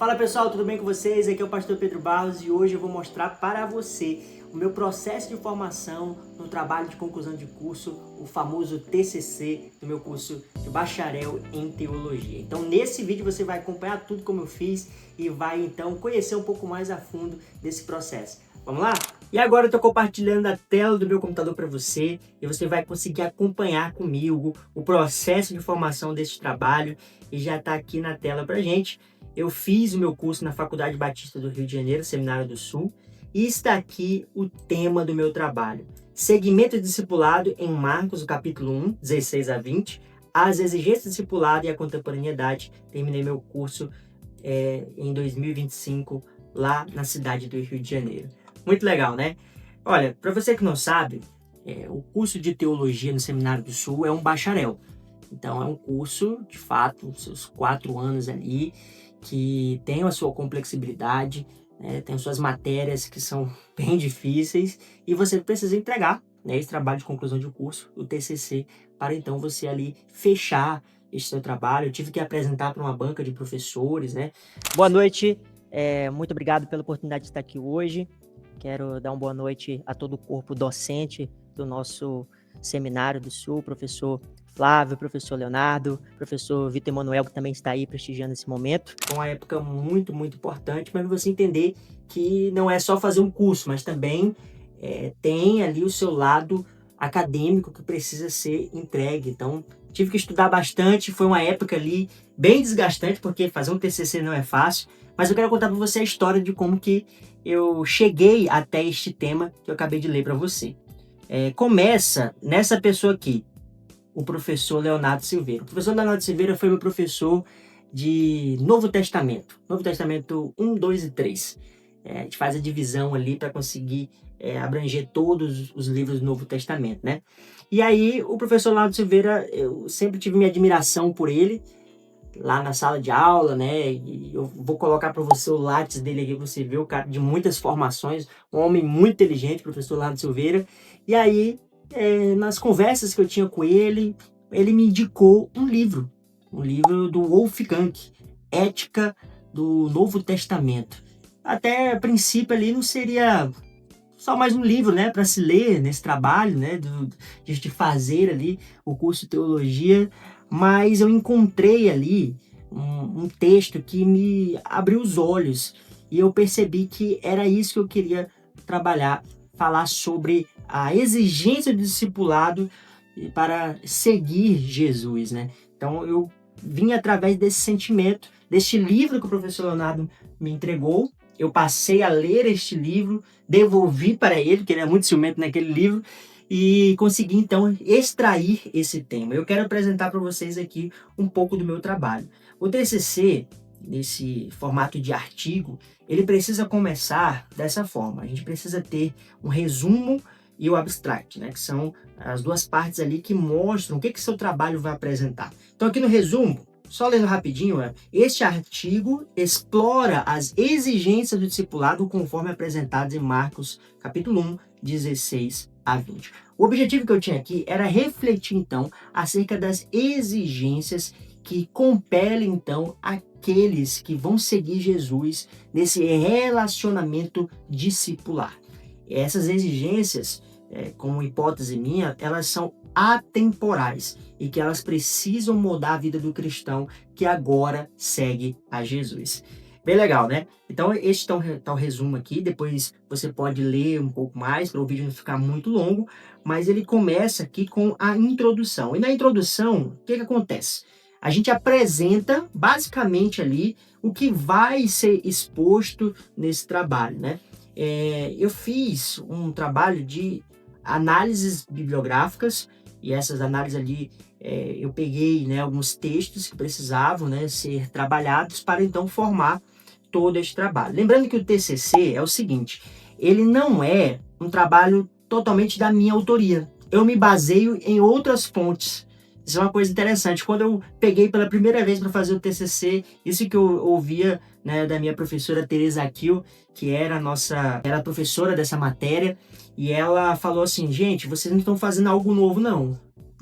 Fala pessoal, tudo bem com vocês? Aqui é o Pastor Pedro Barros e hoje eu vou mostrar para você o meu processo de formação no trabalho de conclusão de curso, o famoso TCC, do meu curso de bacharel em teologia. Então nesse vídeo você vai acompanhar tudo como eu fiz e vai então conhecer um pouco mais a fundo desse processo. Vamos lá? E agora eu estou compartilhando a tela do meu computador para você e você vai conseguir acompanhar comigo o processo de formação desse trabalho e já está aqui na tela para gente. Eu fiz o meu curso na Faculdade Batista do Rio de Janeiro, Seminário do Sul, e está aqui o tema do meu trabalho. Segmento de discipulado em Marcos, o capítulo 1, 16 a 20, as exigências do discipulado e a contemporaneidade. Terminei meu curso em 2025, lá na cidade do Rio de Janeiro. Muito legal, né? Olha, para você que não sabe, o curso de teologia no Seminário do Sul é um bacharel. Então é um curso, de fato, seus 4 anos ali, que tem a sua complexibilidade, tem suas matérias que são bem difíceis e você precisa entregar, esse trabalho de conclusão de curso, o TCC, para então você ali fechar esse seu trabalho. Eu tive que apresentar para uma banca de professores, né? Boa noite, muito obrigado pela oportunidade de estar aqui hoje. Quero dar uma boa noite a todo o corpo docente do nosso Seminário do Sul, professor Flávio, professor Leonardo, professor Vitor Emanuel, que também está aí prestigiando esse momento. É uma época muito, muito importante para você entender que não é só fazer um curso, mas também tem ali o seu lado acadêmico que precisa ser entregue. Então, tive que estudar bastante, foi uma época ali bem desgastante, porque fazer um TCC não é fácil, mas eu quero contar para você a história de como que eu cheguei até este tema que eu acabei de ler para você. Começa nessa pessoa aqui, o professor Leonardo Silveira. O professor Leonardo Silveira foi meu professor de Novo Testamento. Novo Testamento 1, 2 e 3. A gente faz a divisão ali para conseguir abranger todos os livros do Novo Testamento, né? E aí, o professor Leonardo Silveira, eu sempre tive minha admiração por ele, lá na sala de aula, né? E eu vou colocar para você o lápis dele aqui para você ver, o cara de muitas formações, um homem muito inteligente, professor Leonardo Silveira. E aí, nas conversas que eu tinha com ele, ele me indicou um livro do Wolfgang, Ética do Novo Testamento. Até a princípio ali não seria só mais um livro, né, para se ler nesse trabalho, né, de fazer ali o curso de teologia, mas eu encontrei ali um texto que me abriu os olhos e eu percebi que era isso que eu queria trabalhar, falar sobre a exigência do discipulado para seguir Jesus, né? Então eu vim através desse sentimento, deste livro que o professor Leonardo me entregou. Eu passei a ler este livro, devolvi para ele, porque ele é muito ciumento naquele livro, e consegui então extrair esse tema. Eu quero apresentar para vocês aqui um pouco do meu trabalho. O TCC, nesse formato de artigo, ele precisa começar dessa forma. A gente precisa ter um resumo e o abstract, né, que são as duas partes ali que mostram o que seu trabalho vai apresentar. Então aqui no resumo, só lendo rapidinho, este artigo explora as exigências do discipulado conforme apresentadas em Marcos capítulo 1, 16 a 20. O objetivo que eu tinha aqui era refletir então acerca das exigências que compelem então aqueles que vão seguir Jesus nesse relacionamento discipular. Essas exigências, como hipótese minha, elas são atemporais e que elas precisam mudar a vida do cristão que agora segue a Jesus. Bem legal, né? Então, este tá o resumo aqui. Depois você pode ler um pouco mais para o vídeo não ficar muito longo, mas ele começa aqui com a introdução. E na introdução, o que acontece? A gente apresenta basicamente ali o que vai ser exposto nesse trabalho, né? Eu fiz um trabalho de análises bibliográficas e essas análises ali eu peguei, né, alguns textos que precisavam, né, ser trabalhados para então formar todo este trabalho. Lembrando que o TCC é o seguinte, ele não é um trabalho totalmente da minha autoria. Eu me baseio em outras fontes. Isso é uma coisa interessante. Quando eu peguei pela primeira vez para fazer o TCC, isso que eu ouvia, né, da minha professora Teresa Akil, que era a professora dessa matéria, e ela falou assim, gente, vocês não estão fazendo algo novo, não.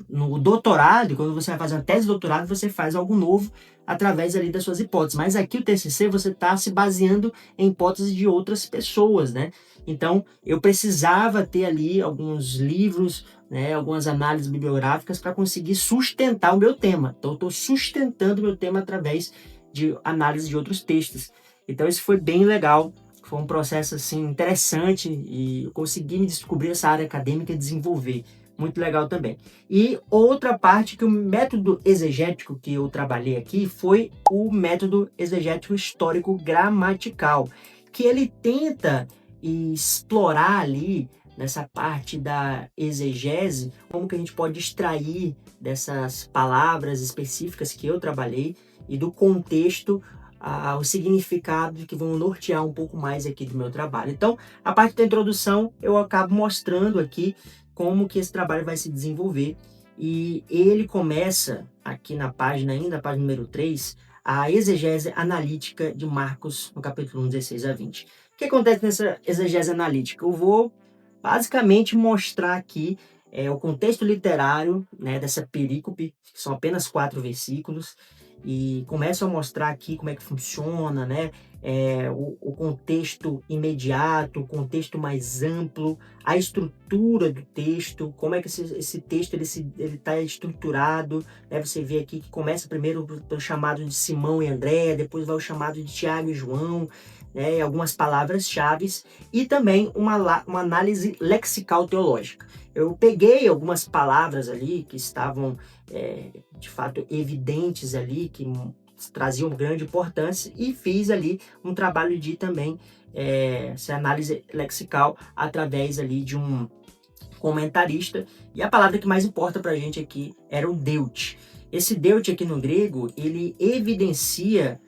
No doutorado, quando você vai fazer uma tese de doutorado, você faz algo novo através ali das suas hipóteses. Mas aqui o TCC você está se baseando em hipóteses de outras pessoas, né? Então, eu precisava ter ali alguns livros, né, algumas análises bibliográficas para conseguir sustentar o meu tema. Então, eu estou sustentando o meu tema através de análise de outros textos. Então, isso foi bem legal. Foi um processo assim interessante e eu consegui me descobrir essa área acadêmica e desenvolver. Muito legal também. E outra parte que o método exegético que eu trabalhei aqui foi o método exegético histórico gramatical, que ele tenta explorar ali nessa parte da exegese como que a gente pode extrair dessas palavras específicas que eu trabalhei e do contexto o significado que vão nortear um pouco mais aqui do meu trabalho. Então, a parte da introdução eu acabo mostrando aqui como que esse trabalho vai se desenvolver e ele começa aqui na página ainda, a página número 3, a exegese analítica de Marcos no capítulo 1, 16 a 20. O que acontece nessa exegese analítica? Eu vou basicamente mostrar aqui o contexto literário, né, dessa perícope, que são apenas 4 versículos, e começo a mostrar aqui como é que funciona, né, o contexto imediato, o contexto mais amplo, a estrutura do texto, como é que esse texto ele está estruturado, né? Você vê aqui que começa primeiro pelo chamado de Simão e André, depois vai o chamado de Tiago e João, né, algumas palavras-chave e também uma análise lexical teológica. Eu peguei algumas palavras ali que estavam, de fato, evidentes ali, que traziam grande importância e fiz ali um trabalho de também essa análise lexical através ali de um comentarista. E a palavra que mais importa para a gente aqui era o deut. Esse deut aqui no grego, ele evidencia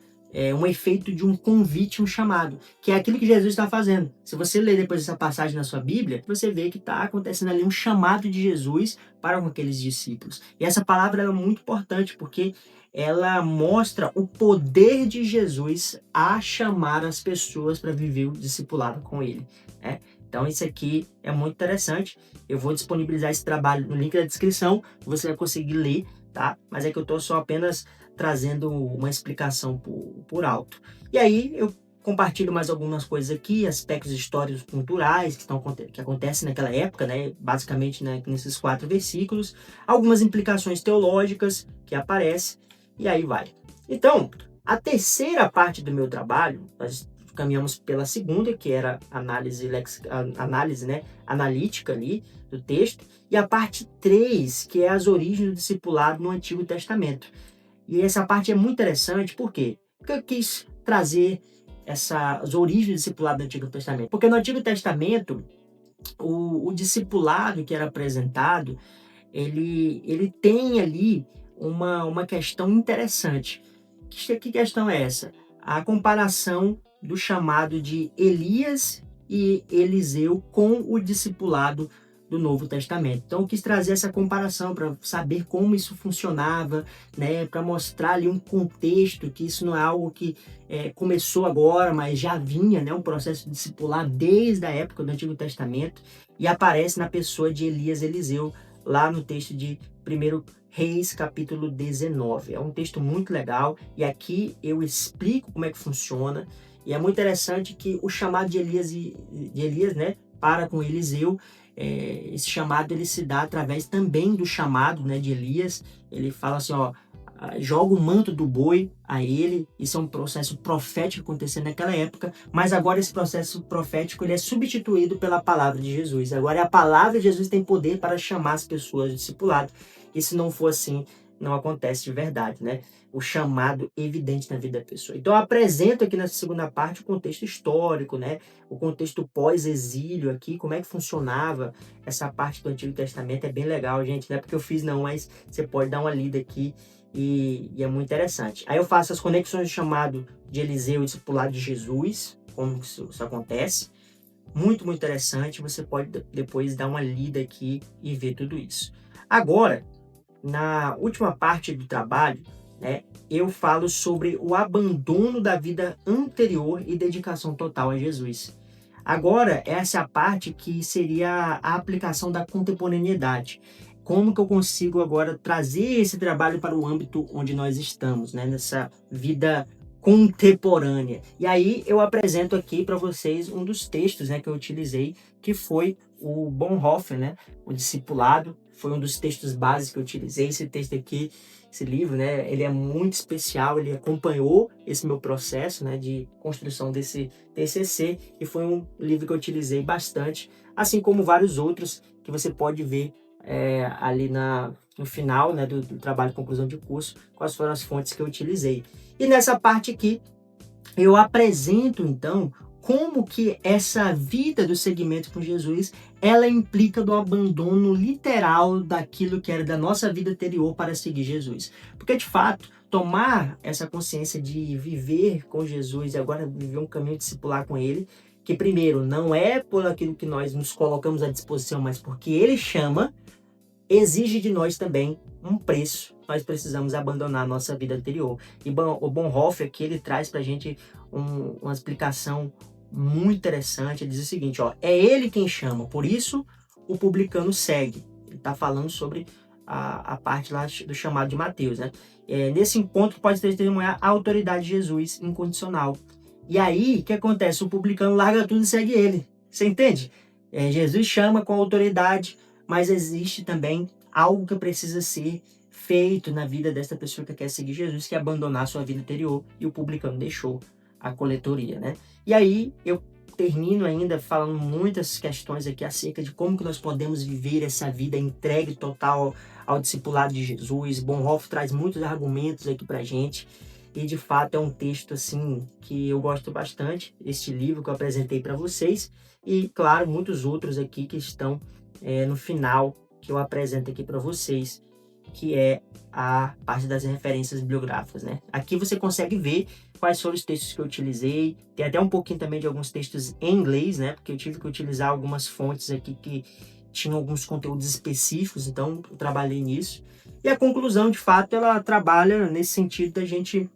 um efeito de um convite, um chamado, que é aquilo que Jesus está fazendo. Se você ler depois essa passagem na sua Bíblia, você vê que está acontecendo ali um chamado de Jesus para com aqueles discípulos. E essa palavra é muito importante porque ela mostra o poder de Jesus a chamar as pessoas para viver o discipulado com ele, né? Então isso aqui é muito interessante. Eu vou disponibilizar esse trabalho no link da descrição, você vai conseguir ler, tá? Mas é que eu estou só apenas trazendo uma explicação por alto. E aí eu compartilho mais algumas coisas aqui, aspectos históricos culturais que acontecem naquela época, né? Basicamente, né, nesses 4 versículos, algumas implicações teológicas que aparecem, e aí vai. Então, a terceira parte do meu trabalho, nós caminhamos pela segunda, que era análise né, analítica ali do texto, e a parte 3, que é as origens do discipulado no Antigo Testamento. E essa parte é muito interessante, por quê? Porque eu quis trazer as origens do discipulado do Antigo Testamento. Porque no Antigo Testamento, o discipulado que era apresentado, ele tem ali uma questão interessante. Que questão é essa? A comparação do chamado de Elias e Eliseu com o discipulado do Novo Testamento. Então, eu quis trazer essa comparação para saber como isso funcionava, né, para mostrar ali um contexto, que isso não é algo que começou agora, mas já vinha, né, um processo de discipulado desde a época do Antigo Testamento e aparece na pessoa de Elias e Eliseu, lá no texto de 1 Reis, capítulo 19. É um texto muito legal e aqui eu explico como é que funciona. E é muito interessante que o chamado de Elias, né, para com Eliseu, esse chamado ele se dá através também do chamado, né, de Elias. Ele fala assim, ó, joga o manto do boi a ele. Isso é um processo profético acontecendo naquela época, mas agora esse processo profético ele é substituído pela palavra de Jesus. Agora a palavra de Jesus tem poder para chamar as pessoas de discipulado. E se não for assim, não acontece de verdade, né? O chamado evidente na vida da pessoa. Então eu apresento aqui nessa segunda parte o contexto histórico, né? O contexto pós-exílio aqui, como é que funcionava essa parte do Antigo Testamento. É bem legal, gente. Não é porque eu fiz não, mas você pode dar uma lida aqui e é muito interessante. Aí eu faço as conexões do chamado de Eliseu e discipulado de Jesus, como isso acontece. Muito, muito interessante. Você pode depois dar uma lida aqui e ver tudo isso. Agora, na última parte do trabalho, né, eu falo sobre o abandono da vida anterior e dedicação total a Jesus. Agora, essa é a parte que seria a aplicação da contemporaneidade. como que eu consigo agora trazer esse trabalho para o âmbito onde nós estamos, né? Nessa vida contemporânea. E aí eu apresento aqui para vocês um dos textos, né, que eu utilizei, que foi o Bonhoeffer, né? O Discipulado. Foi um dos textos básicos que eu utilizei. Esse texto aqui, esse livro, né, ele é muito especial, ele acompanhou esse meu processo, né, de construção desse TCC, e foi um livro que eu utilizei bastante, assim como vários outros que você pode ver ali no final, né, do trabalho de conclusão de curso, quais foram as fontes que eu utilizei. E nessa parte aqui, eu apresento, então, como que essa vida do seguimento com Jesus, ela implica do abandono literal daquilo que era da nossa vida anterior para seguir Jesus. Porque, de fato, tomar essa consciência de viver com Jesus e agora viver um caminho discipular com Ele, que primeiro, não é por aquilo que nós nos colocamos à disposição, mas porque Ele chama, exige de nós também um preço. Nós precisamos abandonar a nossa vida anterior. E o Bonhoeffer aqui, ele traz para a gente uma explicação muito interessante. Ele diz o seguinte, ó, é ele quem chama, por isso o publicano segue. Ele está falando sobre a parte lá do chamado de Mateus, né? Nesse encontro pode testemunhar a autoridade de Jesus incondicional. E aí, o que acontece? O publicano larga tudo e segue ele. Você entende? Jesus chama com autoridade, mas existe também algo que precisa ser feito na vida dessa pessoa que quer seguir Jesus, que é abandonar a sua vida anterior, e o publicano deixou a coletoria, né? E aí eu termino ainda falando muitas questões aqui acerca de como que nós podemos viver essa vida entregue total ao discipulado de Jesus. Bonhoeffer traz muitos argumentos aqui pra gente, e de fato é um texto assim que eu gosto bastante, este livro que eu apresentei para vocês, e claro, muitos outros aqui que estão no final, que eu apresento aqui para vocês, que é a parte das referências bibliográficas, né? Aqui você consegue ver quais foram os textos que eu utilizei, tem até um pouquinho também de alguns textos em inglês, né? Porque eu tive que utilizar algumas fontes aqui que tinham alguns conteúdos específicos, então eu trabalhei nisso. E a conclusão, de fato, ela trabalha nesse sentido da gente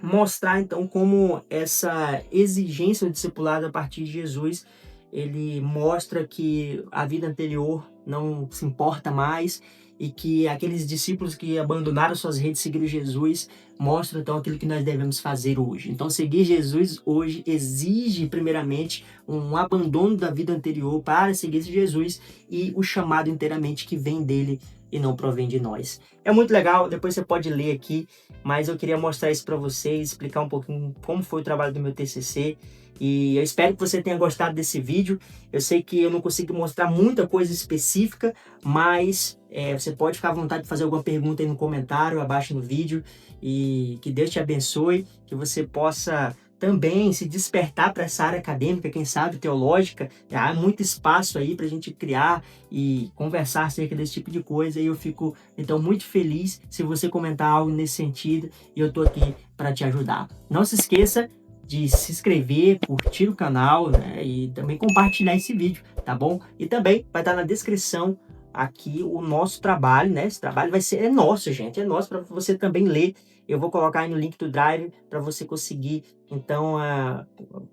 mostrar, então, como essa exigência do discipulado a partir de Jesus, ele mostra que a vida anterior não se importa mais, e que aqueles discípulos que abandonaram suas redes e seguiram Jesus mostram então aquilo que nós devemos fazer hoje. Então seguir Jesus hoje exige primeiramente um abandono da vida anterior para seguir Jesus, e o chamado inteiramente que vem dele e não provém de nós. É muito legal, depois você pode ler aqui, mas eu queria mostrar isso para vocês, explicar um pouquinho como foi o trabalho do meu TCC, e eu espero que você tenha gostado desse vídeo. Eu sei que eu não consigo mostrar muita coisa específica, mas você pode ficar à vontade de fazer alguma pergunta aí no comentário, abaixo no vídeo, e que Deus te abençoe, que você possa também se despertar para essa área acadêmica, quem sabe teológica. Há muito espaço aí para a gente criar e conversar acerca desse tipo de coisa, e eu fico então muito feliz se você comentar algo nesse sentido, e eu estou aqui para te ajudar. Não se esqueça de se inscrever, curtir o canal, né, e também compartilhar esse vídeo, tá bom? E também vai estar na descrição aqui o nosso trabalho, né? Esse trabalho é nosso, gente, é nosso, para você também ler. Eu vou colocar aí no link do Drive para você conseguir, então,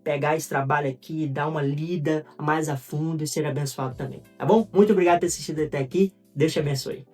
pegar esse trabalho aqui, dar uma lida mais a fundo e ser abençoado também, tá bom? Muito obrigado por ter assistido até aqui. Deus te abençoe.